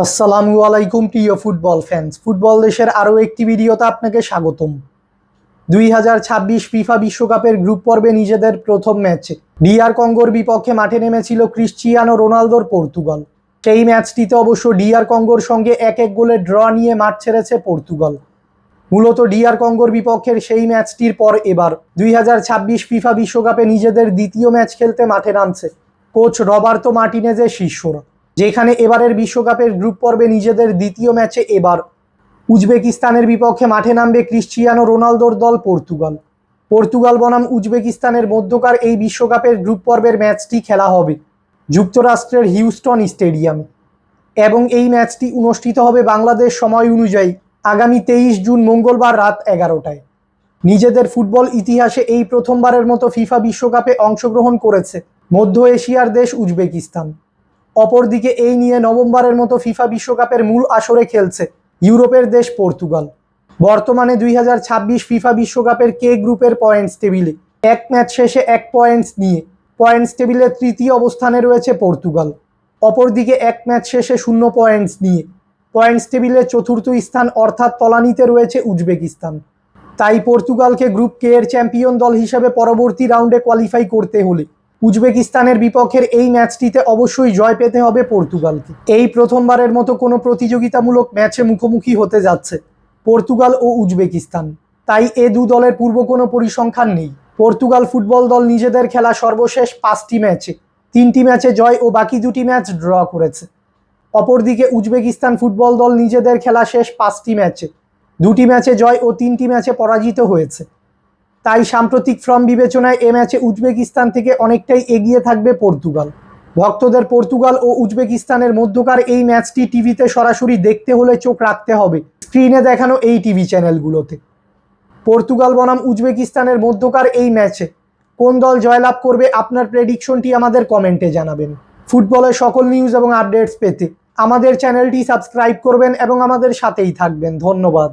আসসালামু আলাইকুম প্রিয় ফুটবল ফ্যান্স। ফুটবল দেশের আরও একটি ভিডিওতে আপনাকে স্বাগতম। 2026 ফিফা বিশ্বকাপের গ্রুপ পর্বে নিজেদের প্রথম ম্যাচে ডিআর কঙ্গোর বিপক্ষে মাঠে নেমেছিল ক্রিশ্চিয়ানো রোনালদোর পর্তুগাল। সেই ম্যাচটিতে অবশ্য ডিআর কঙ্গোর সঙ্গে 1-1 গোলের ড্র নিয়ে মাঠ ছেড়েছে পর্তুগাল। মূলত ডিআর কঙ্গোর বিপক্ষের সেই ম্যাচটির পর এবার 2026 ফিফা বিশ্বকাপে নিজেদের দ্বিতীয় ম্যাচ খেলতে মাঠে নামছে কোচ রবার্তো মার্টিনেজের শিষ্যরা, যেখানে এবারের বিশ্বকাপের গ্রুপ পর্বে নিজেদের দ্বিতীয় ম্যাচে এবার উজবেকিস্তানের বিপক্ষে মাঠে নামবে ক্রিশ্চিয়ানো রোনালদোর দল পর্তুগাল বনাম উজবেকিস্তানের মধ্যকার এই বিশ্বকাপের গ্রুপ পর্বের ম্যাচটি খেলা হবে যুক্তরাষ্ট্রের হিউস্টন স্টেডিয়ামে এবং এই ম্যাচটি অনুষ্ঠিত হবে বাংলাদেশ সময় অনুযায়ী আগামী 23 জুন মঙ্গলবার রাত 11টায়। নিজেদের ফুটবল ইতিহাসে এই প্রথমবারের মতো ফিফা বিশ্বকাপে অংশগ্রহণ করেছে মধ্য এশিয়ার দেশ উজবেকিস্তান। অপরদিকে এই নিয়ে নভেম্বরের মতো ফিফা বিশ্বকাপের মূল আসরে খেলছে ইউরোপের দেশ পর্তুগাল। বর্তমানে 2026 ফিফা বিশ্বকাপের কে গ্রুপের পয়েন্টস টেবিলে এক ম্যাচ শেষে 1 পয়েন্টস নিয়ে পয়েন্টস টেবিলে তৃতীয় অবস্থানে রয়েছে পর্তুগাল। অপরদিকে এক ম্যাচ শেষে 0 পয়েন্টস নিয়ে পয়েন্টস টেবিলে চতুর্থ স্থান অর্থাৎ তলানিতে রয়েছে উজবেকিস্তান। তাই পর্তুগালকে গ্রুপ কে এর চ্যাম্পিয়ন দল হিসেবে পরবর্তী রাউন্ডে কোয়ালিফাই করতে হলে উজবেকিস্তানের বিপক্ষের এই ম্যাচটিতে অবশ্যই জয় পেতে হবে পর্তুগালকে। এই প্রথমবারের মতো কোনো প্রতিযোগিতামূলক ম্যাচে মুখোমুখি হতে যাচ্ছে পর্তুগাল ও উজবেকিস্তান, তাই এ দু দলের পূর্ব কোনো পরিসংখ্যান নেই। পর্তুগাল ফুটবল দল নিজেদের খেলা সর্বশেষ 5টি ম্যাচে 3টি ম্যাচে জয় ও বাকি 2টি ম্যাচ ড্র করেছে। অপরদিকে উজবেকিস্তান ফুটবল দল নিজেদের খেলা শেষ 5টি ম্যাচে 2টি ম্যাচে জয় ও 3টি ম্যাচে পরাজিত হয়েছে। তাই সাম্প্রতিক ফর্ম বিবেচনায় এ ম্যাচে উজবেকিস্তান থেকে অনেকটাই এগিয়ে থাকবে পর্তুগাল। ভক্তদের পর্তুগাল ও উজবেকিস্তানের মধ্যকার এই ম্যাচটি টিভিতে সরাসরি দেখতে হলে চোখ রাখতে হবে স্ক্রিনে দেখানো এই টিভি চ্যানেলগুলোতে। পর্তুগাল বনাম উজবেকিস্তানের মধ্যকার এই ম্যাচে কোন দল জয়লাভ করবে আপনার প্রেডিকশনটি আমাদের কমেন্টে জানাবেন। ফুটবলের সকল নিউজ এবং আপডেটস পেতে আমাদের চ্যানেলটি সাবস্ক্রাইব করবেন এবং আমাদের সাথেই থাকবেন। ধন্যবাদ।